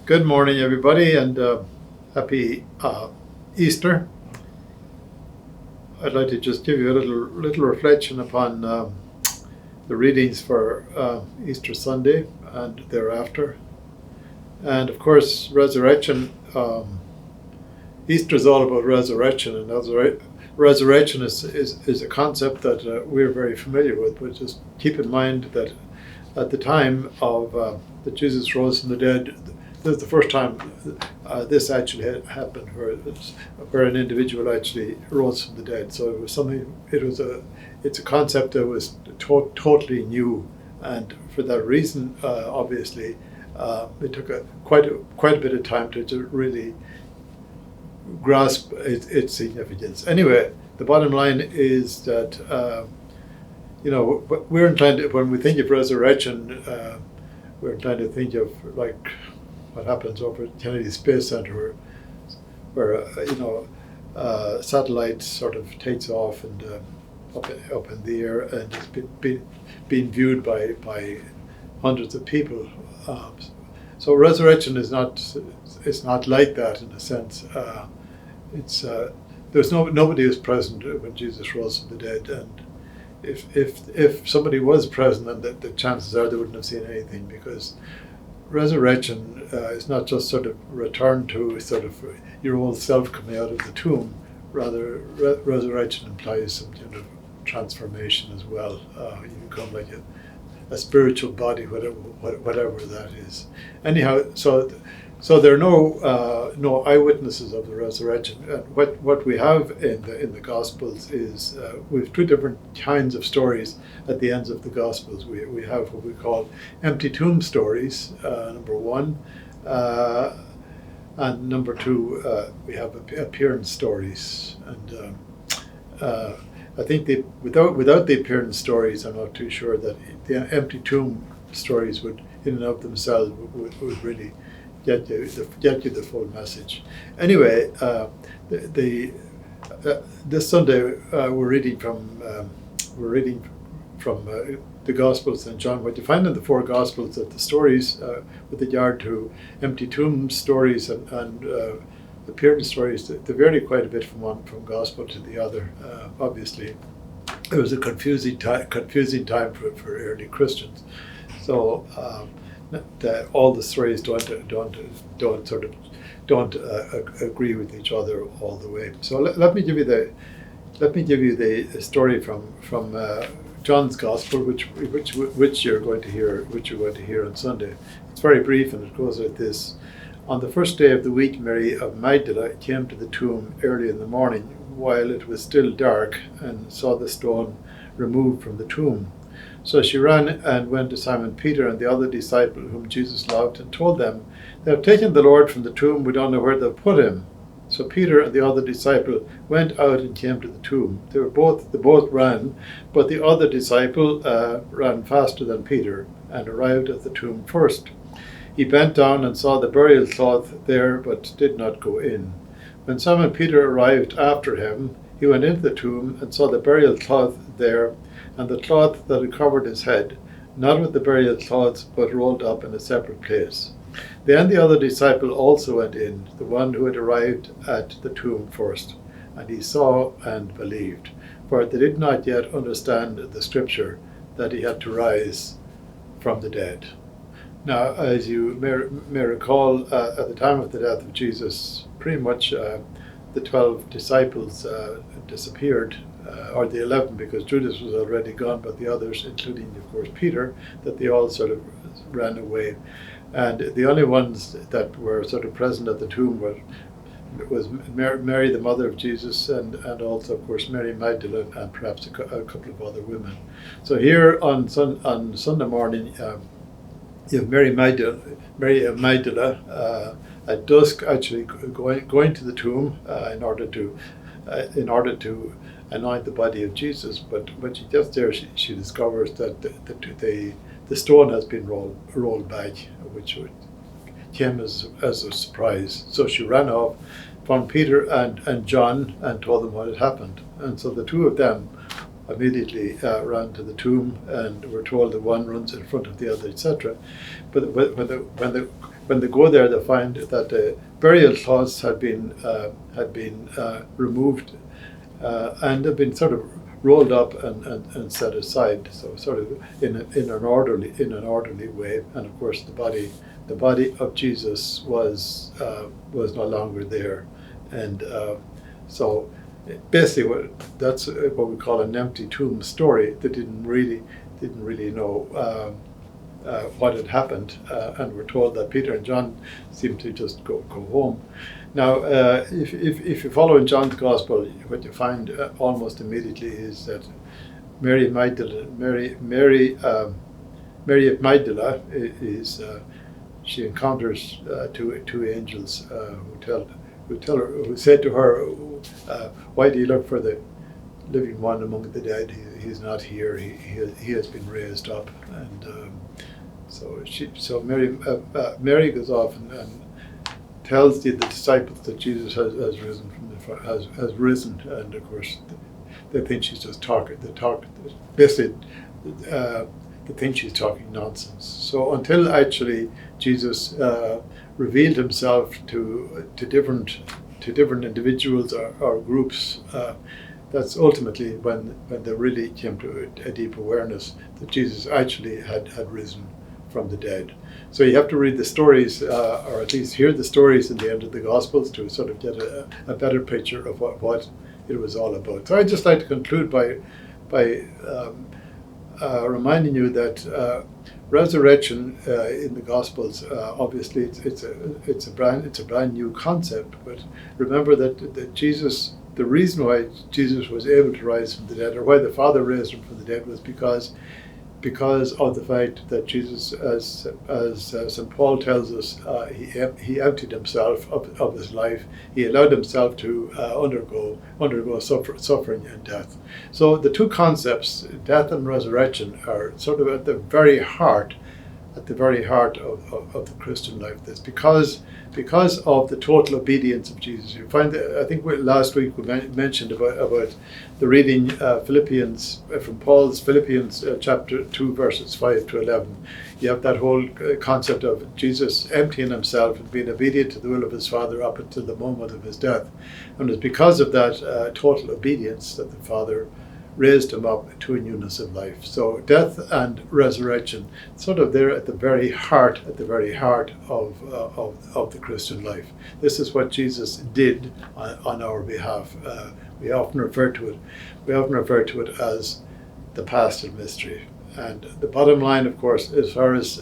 Good morning, everybody, and happy Easter. I'd like to just give you a little reflection upon the readings for Easter Sunday and thereafter. And of course, resurrection. Easter is all about resurrection, and resurrection is a concept that we're very familiar with. But just keep in mind that at the time of that Jesus rose from the dead, this is the first time this actually had happened, where an individual actually rose from the dead. So it was something. It's a concept that was totally new, and for that reason, obviously, it took quite a bit of time to really grasp its significance. Anyway, the bottom line is that we're inclined to, when we think of resurrection, we're inclined to think of like what happens over at Kennedy Space Center, where satellite sort of takes off and up in the air, and it's being viewed by hundreds of people. So resurrection is not like that in a sense. There's nobody was present when Jesus rose from the dead, and if somebody was present, then the chances are they wouldn't have seen anything, because resurrection is not just sort of return to sort of your old self coming out of the tomb. Rather, resurrection implies some kind of transformation as well. You become like a spiritual body, whatever that is. Anyhow, so there are no eyewitnesses of the resurrection. And what we have in the Gospels is we have two different kinds of stories at the ends of the Gospels. We have what we call empty tomb stories, number one, and number two, we have appearance stories. And I think without the appearance stories, I'm not too sure that the empty tomb stories would, in and of themselves, would really get you the full message. Anyway, this Sunday we're reading from the Gospels and John. What you find in the four Gospels, that the stories with regard to empty tomb stories and appearance stories, they vary quite a bit from one Gospel to the other. Obviously, it was a confusing time for early Christians. So all the stories don't agree with each other all the way. So let me give you the story from John's Gospel, which you're going to hear on Sunday. It's very brief, and it goes like this. On the first day of the week, Mary of Magdala came to the tomb early in the morning, while it was still dark, and saw the stone removed from the tomb. So she ran and went to Simon Peter and the other disciple whom Jesus loved, and told them, "They have taken the Lord from the tomb. We don't know where they've put him." So Peter and the other disciple went out and came to the tomb. They both ran, but the other disciple ran faster than Peter and arrived at the tomb first. He bent down and saw the burial cloth there, but did not go in. When Simon Peter arrived after him, he went into the tomb and saw the burial cloth there, and the cloth that had covered his head, not with the burial cloths, but rolled up in a separate place. Then the other disciple also went in, the one who had arrived at the tomb first, and he saw and believed, for they did not yet understand the scripture that he had to rise from the dead. Now, as you may recall, at the time of the death of Jesus, pretty much the 12 disciples disappeared, or the 11, because Judas was already gone, but the others, including, of course, Peter, that they all sort of ran away. And the only ones that were sort of present at the tomb was Mary, the mother of Jesus, and also, of course, Mary Magdalene, and perhaps a couple of other women. So here on Sunday morning, you have Mary of Magdala at dusk, actually going to the tomb in order to anoint the body of Jesus. But when she gets there, she discovers that the stone has been rolled back, which came as a surprise. So she ran off, found Peter and John, and told them what had happened. And so the two of them immediately ran to the tomb, and were told that one runs in front of the other, etc. But when when they go there, they find that the burial cloths had been removed and have been sort of rolled up and set aside, so sort of in an orderly way. And of course, the body of Jesus was no longer there, and so basically that's what we call an empty tomb story. They didn't really know what had happened, and we're told that Peter and John seemed to just go home. Now, if you follow in John's Gospel, what you find almost immediately is that Mary of Magdala is she encounters two angels who said to her, "Why do you look for the living one among the dead? He's not here. He has been raised up." And so Mary goes off and tells the disciples that Jesus has risen, and of course they think she's just talking. Basically, they think she's talking nonsense. So until actually Jesus revealed himself to different individuals or groups, that's ultimately when they really came to a deep awareness that Jesus actually had risen from the dead. So you have to read the stories, or at least hear the stories in the end of the Gospels to sort of get a better picture of what it was all about. So I'd just like to conclude by reminding you that resurrection in the Gospels, obviously it's a brand new concept. But remember that Jesus, the reason why Jesus was able to rise from the dead, or why the Father raised him from the dead, was because of the fact that Jesus, as St. Paul tells us, he emptied himself of his life. He allowed himself to undergo suffering and death. So the two concepts, death and resurrection, are sort of at the very heart of the Christian life. That's because of the total obedience of Jesus. You find that, I think last week we mentioned about the reading Philippians, from Paul's Philippians chapter 2 verses 5 to 11. You have that whole concept of Jesus emptying himself and being obedient to the will of his Father up until the moment of his death. And it's because of that total obedience that the Father raised him up to a newness of life. So death and resurrection, sort of there at the very heart of the Christian life. This is what Jesus did on our behalf. We often refer to it as the paschal mystery. And the bottom line, of course, as far as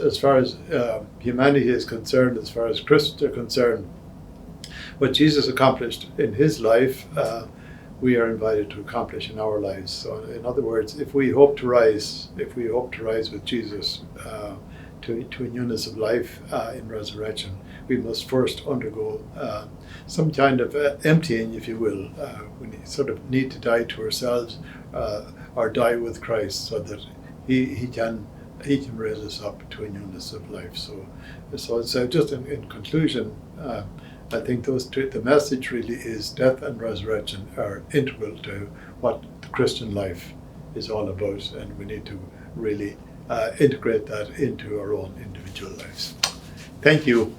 humanity is concerned, as far as Christians are concerned, what Jesus accomplished in his life, we are invited to accomplish in our lives. So, in other words, if we hope to rise with Jesus to a newness of life in resurrection, we must first undergo some kind of emptying, if you will. We sort of need to die to ourselves, or die with Christ, so that He can raise us up to a newness of life. So just in conclusion, I think the message really is death and resurrection are integral to what the Christian life is all about, and we need to really integrate that into our own individual lives. Thank you.